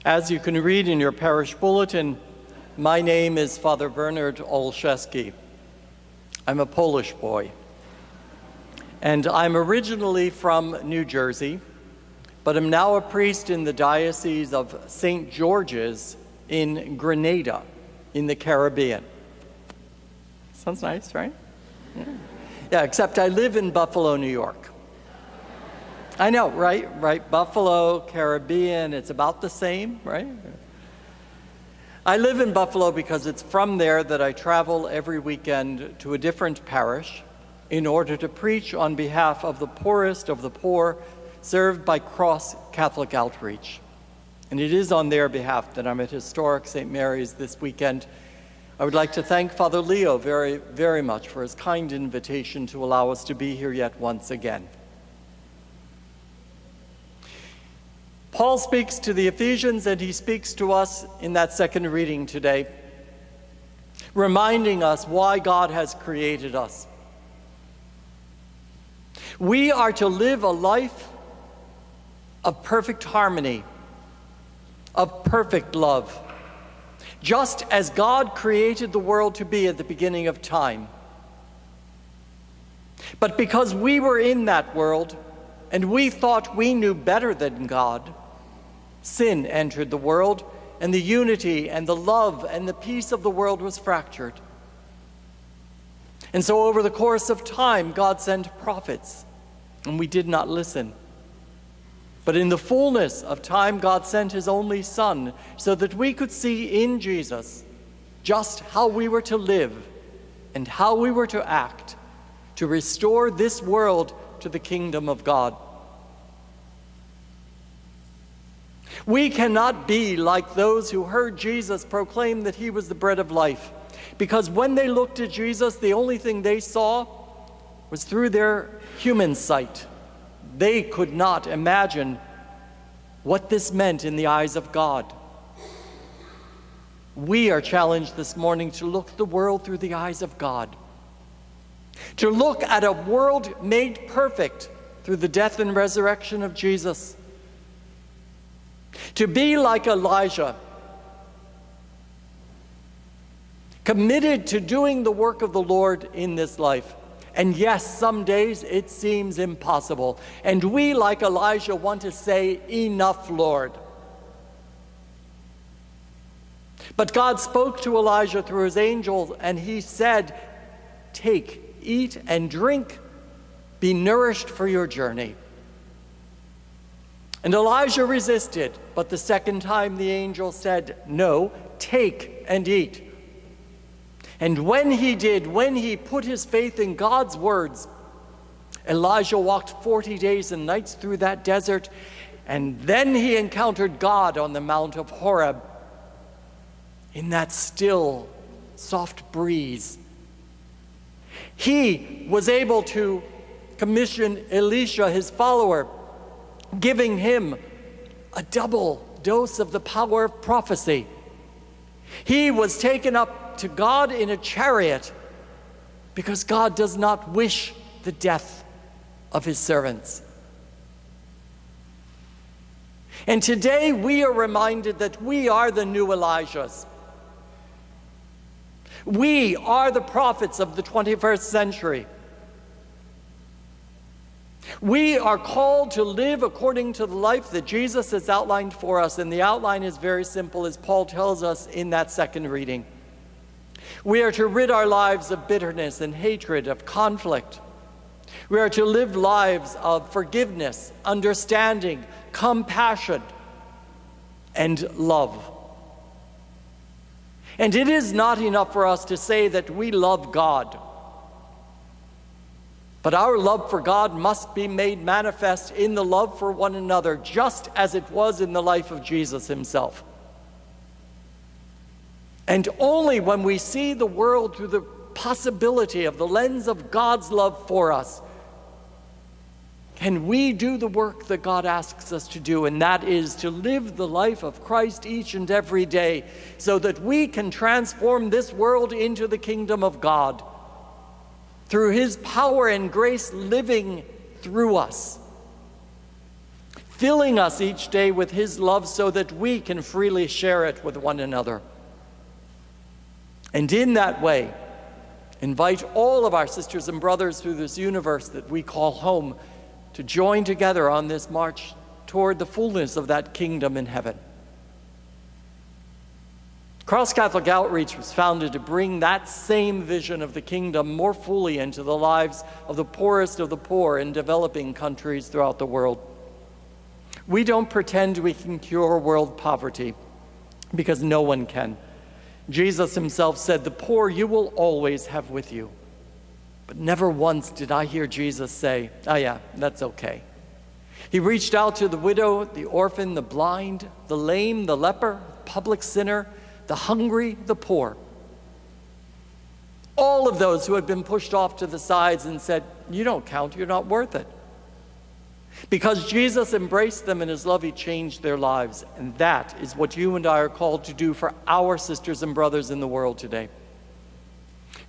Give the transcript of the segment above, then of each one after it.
As you can read in your parish bulletin, my name is Father Bernard Olszewski. I'm a Polish boy, and I'm originally from New Jersey, but I'm now a priest in the Diocese of St. George's in Grenada, in the Caribbean. Sounds nice, right? Yeah, except I live in Buffalo, New York. I know, right? Buffalo, Caribbean, it's about the same, right? I live in Buffalo because it's from there that I travel every weekend to a different parish in order to preach on behalf of the poorest of the poor served by Cross Catholic Outreach. And it is on their behalf that I'm at historic St. Mary's this weekend. I would like to thank Father Leo very, very much for his kind invitation to allow us to be here yet once again. Paul speaks to the Ephesians, and he speaks to us in that second reading today, reminding us why God has created us. We are to live a life of perfect harmony, of perfect love, just as God created the world to be at the beginning of time. But because we were in that world, and we thought we knew better than God, sin entered the world, and the unity and the love and the peace of the world was fractured. And so over the course of time, God sent prophets, and we did not listen. But in the fullness of time, God sent his only Son so that we could see in Jesus just how we were to live and how we were to act to restore this world to the kingdom of God. We cannot be like those who heard Jesus proclaim that he was the bread of life, because when they looked at Jesus, the only thing they saw was through their human sight. They could not imagine what this meant in the eyes of God. We are challenged this morning to look at the world through the eyes of God, to look at a world made perfect through the death and resurrection of Jesus, to be like Elijah, committed to doing the work of the Lord in this life. And yes, some days it seems impossible. And we, like Elijah, want to say, "Enough, Lord." But God spoke to Elijah through his angel, and he said, "Take, eat, and drink. Be nourished for your journey." And Elijah resisted, but the second time the angel said, "No, take and eat." And when he did, when he put his faith in God's words, Elijah walked 40 days and nights through that desert, and then he encountered God on the Mount of Horeb in that still, soft breeze. He was able to commission Elisha, his follower, giving him a double dose of the power of prophecy. He was taken up to God in a chariot because God does not wish the death of his servants. And today we are reminded that we are the new Elijahs. We are the prophets of the 21st century. We are called to live according to the life that Jesus has outlined for us, and the outline is very simple, as Paul tells us in that second reading. We are to rid our lives of bitterness and hatred, of conflict. We are to live lives of forgiveness, understanding, compassion, and love. And it is not enough for us to say that we love God. But our love for God must be made manifest in the love for one another, just as it was in the life of Jesus himself. And only when we see the world through the possibility of the lens of God's love for us can we do the work that God asks us to do, and that is to live the life of Christ each and every day so that we can transform this world into the kingdom of God through his power and grace living through us. filling us each day with his love so that we can freely share it with one another. And in that way, invite all of our sisters and brothers through this universe that we call home to join together on this march toward the fullness of that kingdom in heaven. Cross Catholic Outreach was founded to bring that same vision of the kingdom more fully into the lives of the poorest of the poor in developing countries throughout the world. We don't pretend we can cure world poverty, because no one can. Jesus himself said, "The poor you will always have with you." But never once did I hear Jesus say, "Oh yeah, that's okay." He reached out to the widow, the orphan, the blind, the lame, the leper, public sinner, the hungry, the poor. All of those who had been pushed off to the sides and said, "You don't count, you're not worth it." Because Jesus embraced them in his love, he changed their lives. And that is what you and I are called to do for our sisters and brothers in the world today.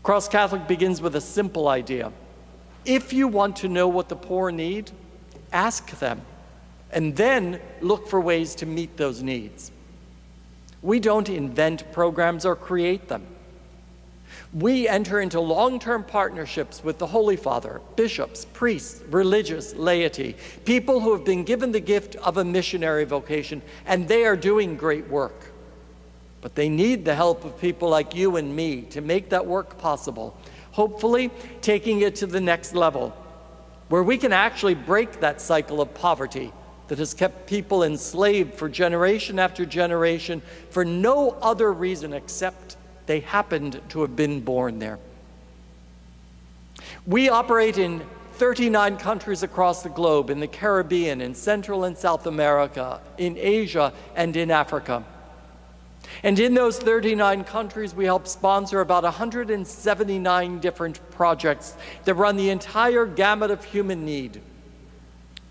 Cross Catholic begins with a simple idea. If you want to know what the poor need, ask them, and then look for ways to meet those needs. We don't invent programs or create them. We enter into long-term partnerships with the Holy Father, bishops, priests, religious laity, people who have been given the gift of a missionary vocation, and they are doing great work. But they need the help of people like you and me to make that work possible, hopefully taking it to the next level, where we can actually break that cycle of poverty that has kept people enslaved for generation after generation for no other reason except they happened to have been born there. We operate in 39 countries across the globe, in the Caribbean, in Central and South America, in Asia, and in Africa. And in those 39 countries, we help sponsor about 179 different projects that run the entire gamut of human need.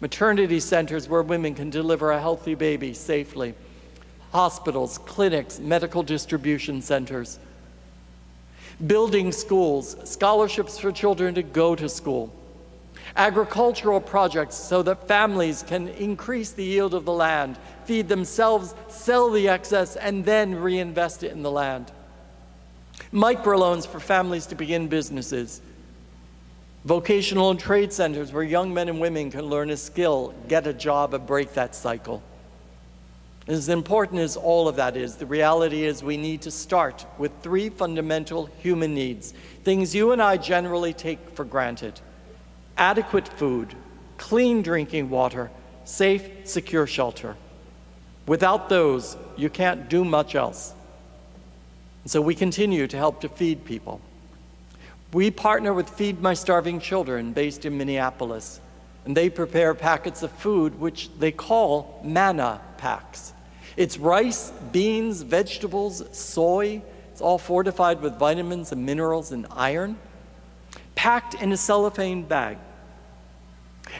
Maternity centers where women can deliver a healthy baby safely, hospitals, clinics, medical distribution centers, building schools, scholarships for children to go to school, agricultural projects so that families can increase the yield of the land, feed themselves, sell the excess, and then reinvest it in the land, microloans for families to begin businesses, vocational and trade centers where young men and women can learn a skill, get a job, and break that cycle. As important as all of that is, the reality is we need to start with three fundamental human needs, things you and I generally take for granted: adequate food, clean drinking water, safe, secure shelter. Without those, you can't do much else. And so we continue to help to feed people. We partner with Feed My Starving Children based in Minneapolis, and they prepare packets of food which they call manna packs. It's rice, beans, vegetables, soy. It's all fortified with vitamins and minerals and iron, packed in a cellophane bag.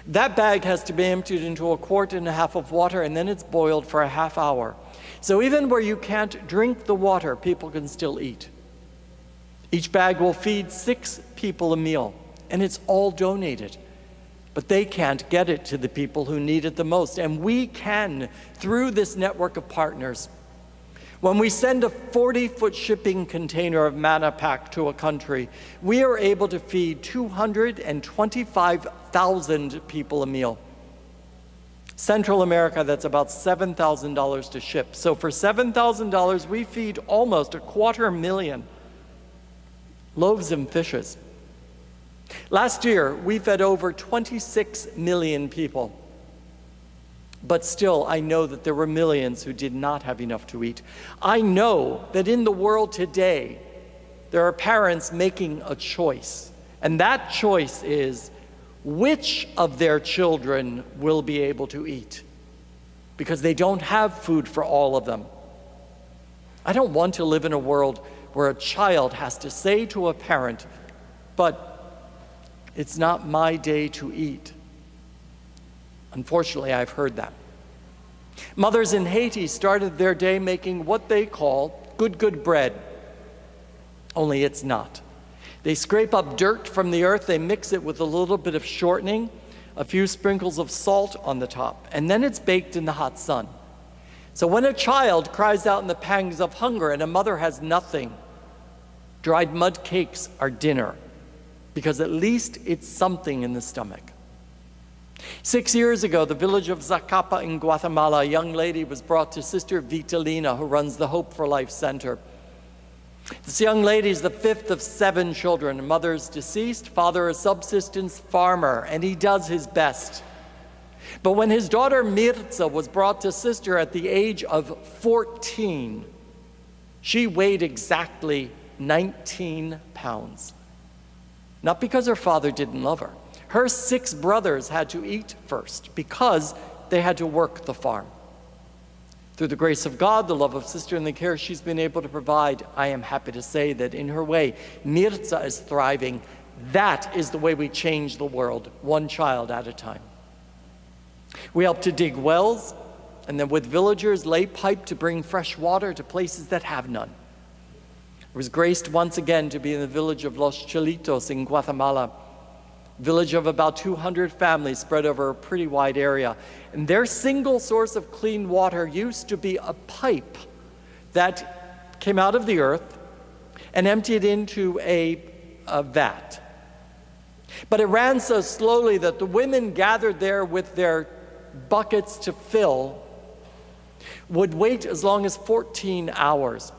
That bag has to be emptied into a quart and a half of water, and then it's boiled for a half hour. So even where you can't drink the water, people can still eat. Each bag will feed 6 people a meal, and it's all donated. But they can't get it to the people who need it the most, and we can through this network of partners. When we send a 40-foot shipping container of manna pack to a country, we are able to feed 225,000 people a meal. Central America, that's about $7,000 to ship. So for $7,000, we feed almost 250,000 loaves and fishes. Last year, we fed over 26 million people. But still, I know that there were millions who did not have enough to eat. I know that in the world today, there are parents making a choice. And that choice is which of their children will be able to eat, because they don't have food for all of them. I don't want to live in a world where a child has to say to a parent, "But it's not my day to eat." Unfortunately, I've heard that. Mothers in Haiti started their day making what they call good bread, only it's not. They scrape up dirt from the earth, they mix it with a little bit of shortening, a few sprinkles of salt on the top, and then it's baked in the hot sun. So when a child cries out in the pangs of hunger and a mother has nothing, dried mud cakes are dinner, because at least it's something in the stomach. 6 years ago, the village of Zacapa in Guatemala, a young lady was brought to Sister Vitalina, who runs the Hope for Life Center. This young lady is the fifth of 7 children. Her mother's deceased, father a subsistence farmer, and he does his best. But when his daughter Mirza was brought to Sister at the age of 14, she weighed exactly 19 pounds. Not because her father didn't love her. Her 6 brothers had to eat first because they had to work the farm. Through the grace of God, the love of Sister, and the care she's been able to provide, I am happy to say that in her way, Mirza is thriving. That is the way we change the world, one child at a time. We help to dig wells, and then with villagers lay pipe to bring fresh water to places that have none. I was graced once again to be in the village of Los Chilitos in Guatemala, a village of about 200 families spread over a pretty wide area. And their single source of clean water used to be a pipe that came out of the earth and emptied into a vat. But it ran so slowly that the women gathered there with their buckets to fill would wait as long as 14 hours.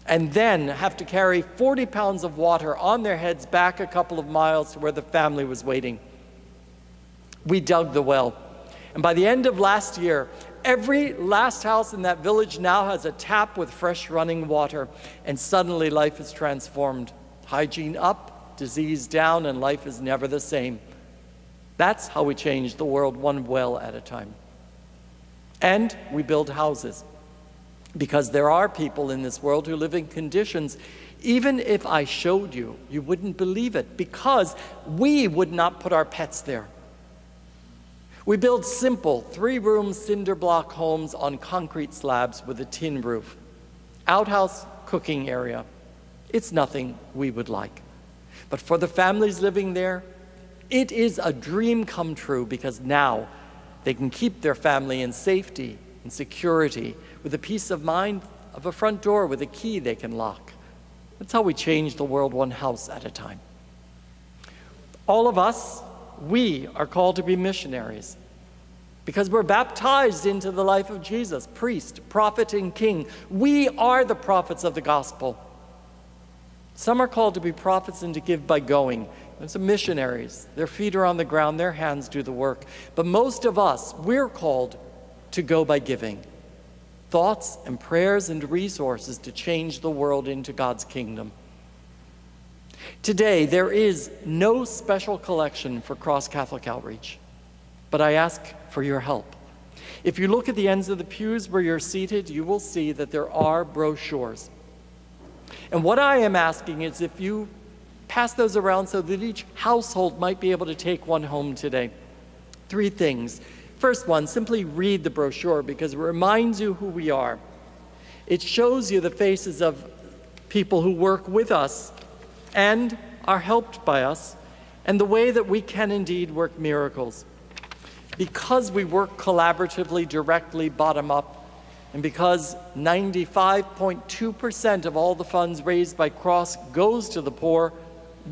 And then have to carry 40 pounds of water on their heads back a couple of miles to where the family was waiting. We dug the well. And by the end of last year, every last house in that village now has a tap with fresh running water. And suddenly life is transformed. Hygiene up, disease down, and life is never the same. That's how we change the world, one well at a time. And we build houses. Because there are people in this world who live in conditions, even if I showed you, you wouldn't believe it, because we would not put our pets there. We build simple 3-room cinder block homes on concrete slabs with a tin roof. Outhouse, cooking area. It's nothing we would like. But for the families living there, it is a dream come true, because now they can keep their family in safety and security, with the peace of mind of a front door with a key they can lock. That's how we change the world, one house at a time. All of us, we are called to be missionaries because we're baptized into the life of Jesus, priest, prophet, and king. We are the prophets of the gospel. Some are called to be prophets and to give by going. There's some missionaries. Their feet are on the ground, their hands do the work. But most of us, we're called to go by giving. Thoughts and prayers and resources to change the world into God's kingdom. Today, there is no special collection for Cross Catholic Outreach, but I ask for your help. If you look at the ends of the pews where you're seated, you will see that there are brochures. And what I am asking is if you pass those around so that each household might be able to take one home today. 3 things. First one, simply read the brochure because it reminds you who we are. It shows you the faces of people who work with us and are helped by us, and the way that we can indeed work miracles. Because we work collaboratively, directly, bottom up, and because 95.2% of all the funds raised by Cross goes to the poor,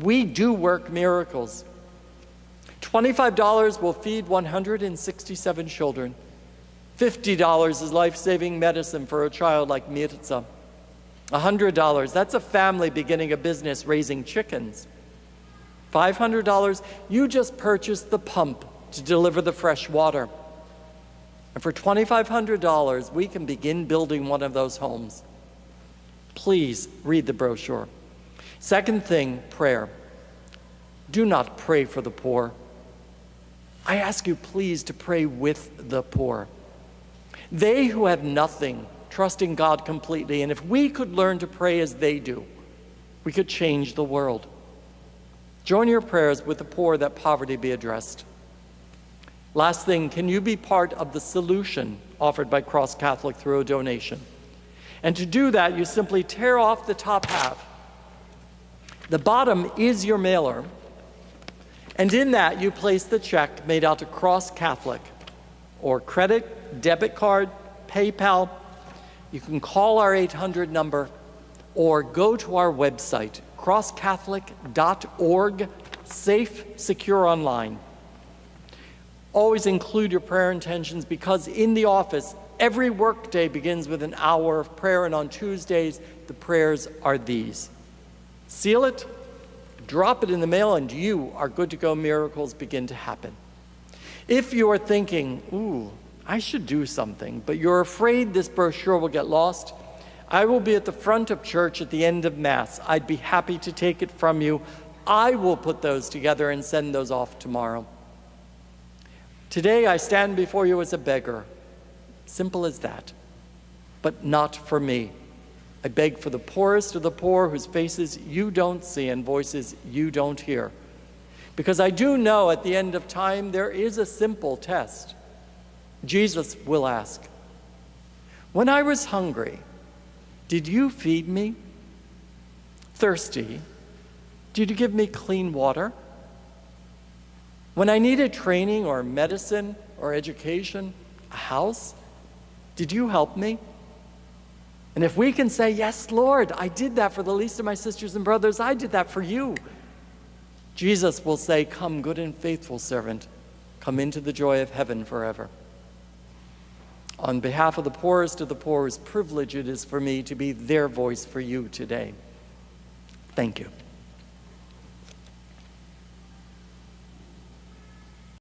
we do work miracles. $25 will feed 167 children. $50 is life-saving medicine for a child like Mirza. $100, that's a family beginning a business raising chickens. $500, you just purchased the pump to deliver the fresh water. And for $2,500, we can begin building one of those homes. Please read the brochure. Second thing, prayer. Do not pray for the poor. I ask you, please, to pray with the poor. They who have nothing, trusting God completely, and if we could learn to pray as they do, we could change the world. Join your prayers with the poor that poverty be addressed. Last thing, can you be part of the solution offered by Cross Catholic through a donation? And to do that, you simply tear off the top half. The bottom is your mailer, And in that, you place the check made out to Cross Catholic, or credit, debit card, PayPal. You can call our 800 number or go to our website, crosscatholic.org, safe, secure online. Always include your prayer intentions, because in the office, every workday begins with an hour of prayer, and on Tuesdays, the prayers are these. Seal it, drop it in the mail, and you are good to go. Miracles begin to happen. If you are thinking, ooh, I should do something, but you're afraid this brochure will get lost, I will be at the front of church at the end of Mass. I'd be happy to take it from you. I will put those together and send those off tomorrow. Today I stand before you as a beggar. Simple as that. But not for me. I beg for the poorest of the poor, whose faces you don't see and voices you don't hear. Because I do know at the end of time there is a simple test. Jesus will ask, when I was hungry, did you feed me? Thirsty, did you give me clean water? When I needed training or medicine or education, a house, did you help me? And if we can say, yes, Lord, I did that for the least of my sisters and brothers, I did that for you, Jesus will say, come, good and faithful servant, come into the joy of heaven forever. On behalf of the poorest of the poor, whose privilege it is for me to be their voice for you today, thank you.